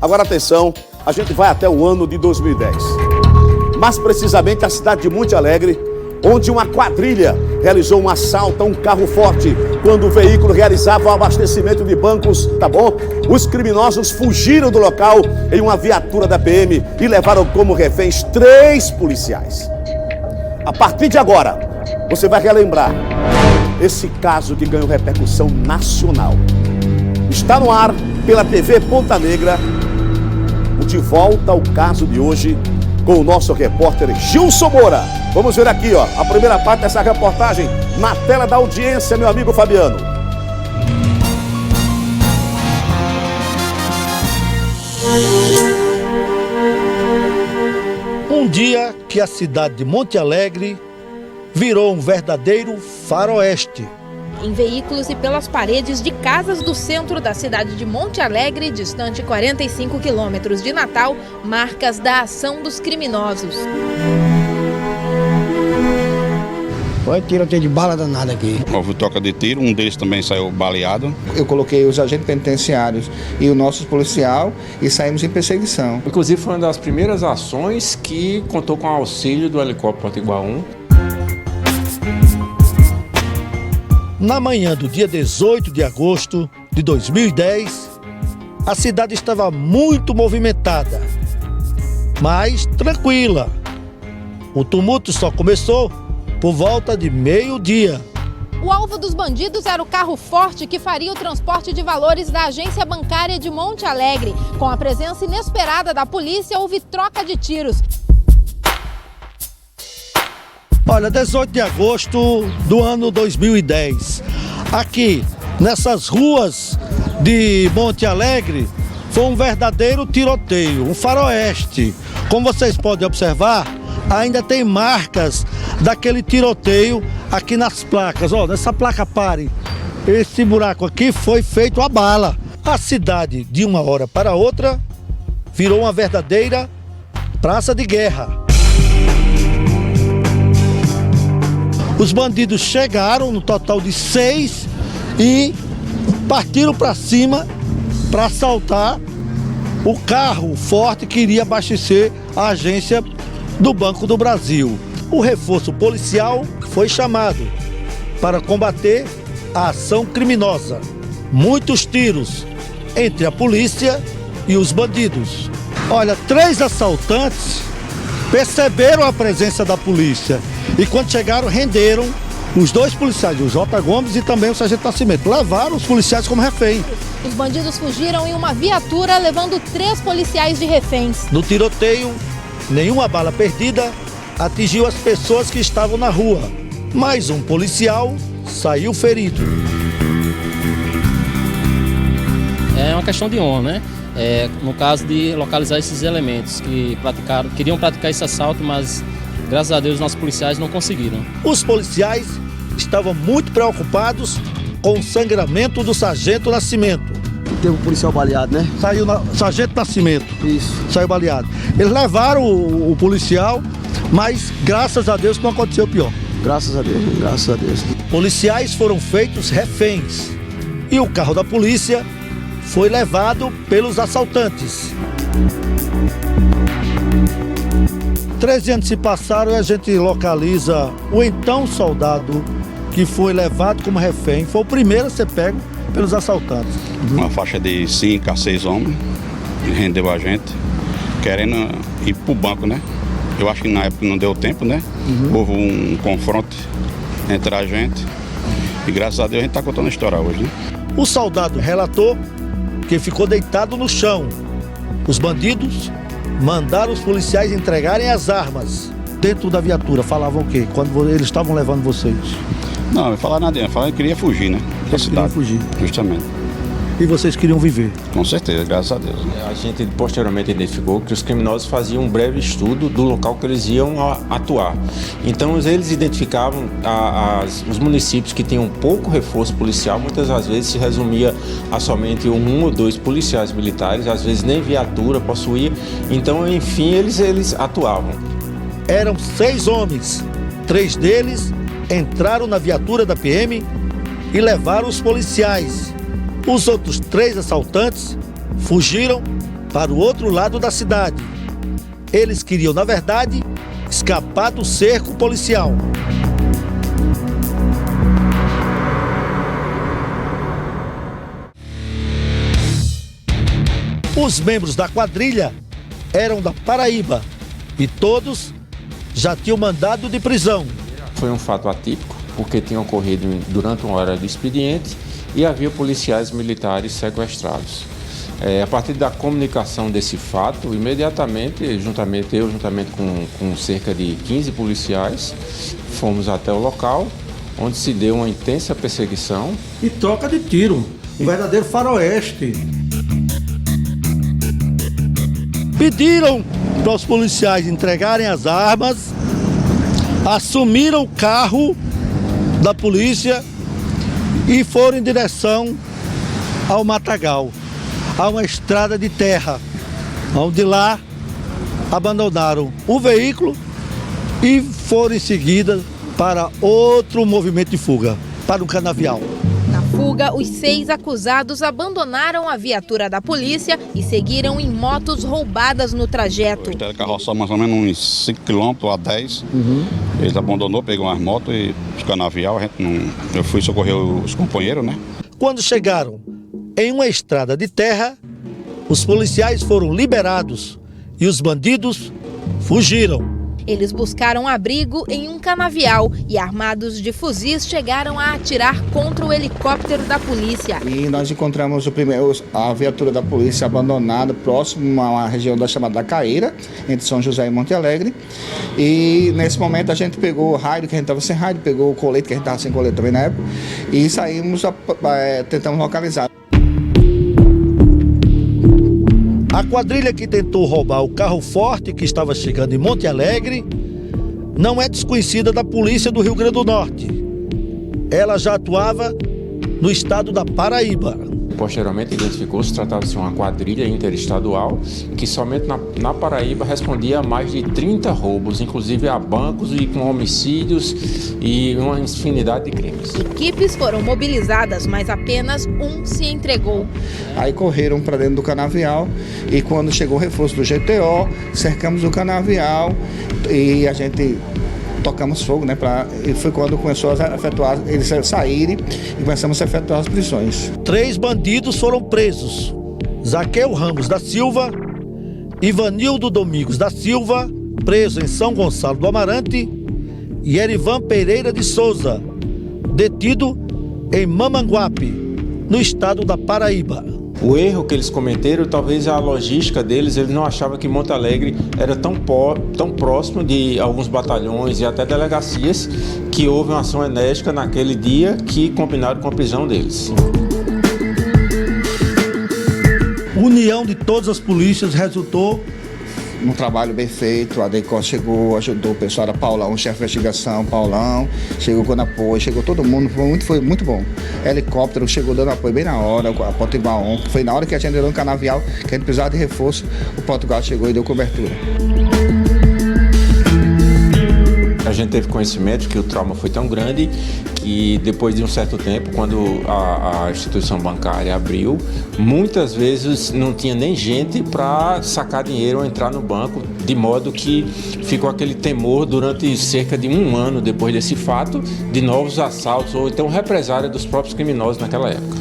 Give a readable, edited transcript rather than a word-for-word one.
Agora atenção, a gente vai até o ano de 2010. Mais precisamente a cidade de Monte Alegre, onde uma quadrilha realizou um assalto a um carro forte quando o veículo realizava o abastecimento de bancos, tá bom? Os criminosos fugiram do local em uma viatura da PM e levaram como reféns 3 policiais. A partir de agora, você vai relembrar esse caso que ganhou repercussão nacional. Está no ar pela TV Ponta Negra, o De Volta ao Caso de hoje, com o nosso repórter Gilson Moura. Vamos ver aqui, ó, a primeira parte dessa reportagem na tela da audiência, meu amigo Fabiano. Um dia que a cidade de Monte Alegre virou um verdadeiro faroeste. Em veículos e pelas paredes de casas do centro da cidade de Monte Alegre, distante 45 quilômetros de Natal, marcas da ação dos criminosos. Foi tiroteio de bala danada aqui. Houve troca de tiro, um deles também saiu baleado. Eu coloquei os agentes penitenciários e o nosso policial e saímos em perseguição. Inclusive foi uma das primeiras ações que contou com o auxílio do helicóptero Potiguar 1. Na manhã do dia 18 de agosto de 2010, a cidade estava muito movimentada, mas tranquila. O tumulto só começou por volta de meio-dia. O alvo dos bandidos era o carro forte que faria o transporte de valores da agência bancária de Monte Alegre. Com a presença inesperada da polícia, houve troca de tiros. Olha, 18 de agosto do ano 2010, aqui nessas ruas de Monte Alegre, foi um verdadeiro tiroteio, um faroeste. Como vocês podem observar, ainda tem marcas daquele tiroteio aqui nas placas. Ó, nessa placa pare, esse buraco aqui foi feito a bala. A cidade, de uma hora para outra, virou uma verdadeira praça de guerra. Os bandidos chegaram no total de 6 e partiram para cima para assaltar o carro forte que iria abastecer a agência do Banco do Brasil. O reforço policial foi chamado para combater a ação criminosa. Muitos tiros entre a polícia e os bandidos. Olha, 3 assaltantes perceberam a presença da polícia e quando chegaram renderam os 2 policiais, o J. Gomes e também o Sargento Nascimento. Levaram os policiais como refém. Os bandidos fugiram em uma viatura, levando 3 policiais de reféns. No tiroteio, nenhuma bala perdida atingiu as pessoas que estavam na rua, mas um policial saiu ferido. É uma questão de honra, né? No caso de localizar esses elementos que queriam praticar esse assalto, mas graças a Deus nossos policiais não conseguiram. Os policiais estavam muito preocupados com o sangramento do Sargento Nascimento. Teve um policial baleado, né? Sargento Nascimento. Isso. Saiu baleado. Eles levaram o policial, mas graças a Deus não aconteceu pior. Graças a Deus, graças a Deus. Policiais foram feitos reféns e o carro da polícia foi levado pelos assaltantes. 13 anos se passaram e a gente localiza o então soldado que foi levado como refém. Foi o primeiro a ser pego pelos assaltantes. Uma faixa de 5 a 6 homens, ele rendeu a gente, querendo ir pro banco, né? Eu acho que na época não deu tempo, né? Houve um confronto entre a gente e graças a Deus a gente tá contando a história hoje, né? O soldado relatou que ficou deitado no chão. Os bandidos mandaram os policiais entregarem as armas dentro da viatura. Falavam o quê? Quando eles estavam levando vocês? Não, eu falar nada, eu falava que queria fugir, né? Da cidade. Fugir. Justamente. E vocês queriam viver? Com certeza, graças a Deus. A gente posteriormente identificou que os criminosos faziam um breve estudo do local que eles iam atuar. Então eles identificavam os municípios que tinham pouco reforço policial, muitas das vezes se resumia a somente 1 ou 2 policiais militares, às vezes nem viatura possuía. Então, enfim, eles atuavam. Eram 6 homens. 3 deles entraram na viatura da PM e levaram os policiais. Os outros 3 assaltantes fugiram para o outro lado da cidade. Eles queriam, na verdade, escapar do cerco policial. Os membros da quadrilha eram da Paraíba e todos já tinham mandado de prisão. Foi um fato atípico, porque tinha ocorrido durante uma hora do expediente e havia policiais militares sequestrados. A partir da comunicação desse fato, imediatamente, juntamente com cerca de 15 policiais, fomos até o local, onde se deu uma intensa perseguição. E troca de tiro, um verdadeiro faroeste. Pediram para os policiais entregarem as armas, assumiram o carro da polícia e foram em direção ao matagal, a uma estrada de terra, onde lá abandonaram o veículo e foram em seguida para outro movimento de fuga, para o canavial. Na fuga, os 6 acusados abandonaram a viatura da polícia e seguiram em motos roubadas no trajeto. A carroça mais ou menos uns 5 km a 10. Eles abandonou, pegou umas motos e os canavial, eu fui socorrer os companheiros, né? Quando chegaram em uma estrada de terra, os policiais foram liberados e os bandidos fugiram. Eles buscaram abrigo em um canavial e, armados de fuzis, chegaram a atirar contra o helicóptero da polícia. E nós encontramos a viatura da polícia abandonada próximo a uma região chamada Caeira, entre São José e Monte Alegre. E nesse momento a gente pegou o rádio, que a gente estava sem rádio, pegou o colete, que a gente estava sem colete também na época, e saímos, tentamos localizar. A quadrilha que tentou roubar o carro forte que estava chegando em Monte Alegre não é desconhecida da polícia do Rio Grande do Norte. Ela já atuava no estado da Paraíba. Posteriormente identificou-se tratava-se de uma quadrilha interestadual que somente na Paraíba respondia a mais de 30 roubos, inclusive a bancos e com homicídios e uma infinidade de crimes. Equipes foram mobilizadas, mas apenas um se entregou. Aí correram para dentro do canavial e quando chegou o reforço do GTO, cercamos o canavial e a gente tocamos fogo, né? E foi quando começou a efetuar, eles saírem e começamos a efetuar as prisões. 3 bandidos foram presos: Zaqueu Ramos da Silva, Ivanildo Domingos da Silva, preso em São Gonçalo do Amarante, e Erivan Pereira de Souza, detido em Mamanguape, no estado da Paraíba. O erro que eles cometeram, talvez a logística deles, eles não achavam que Monte Alegre era tão próximo de alguns batalhões e até delegacias, que houve uma ação enérgica naquele dia que combinaram com a prisão deles. União de todas as polícias resultou Um trabalho bem feito, a DECOS chegou, ajudou o pessoal da Paulão, o chefe de investigação, Paulão, chegou com apoio, chegou todo mundo, foi muito bom. Helicóptero chegou dando apoio bem na hora, a Potiguar On, foi na hora que a gente entrou no canavial, que a gente precisava de reforço, o Potiguar chegou e deu cobertura. A gente teve conhecimento que o trauma foi tão grande que depois de um certo tempo, quando a instituição bancária abriu, muitas vezes não tinha nem gente para sacar dinheiro ou entrar no banco, de modo que ficou aquele temor durante cerca de 1 ano depois desse fato, de novos assaltos ou então represália dos próprios criminosos naquela época.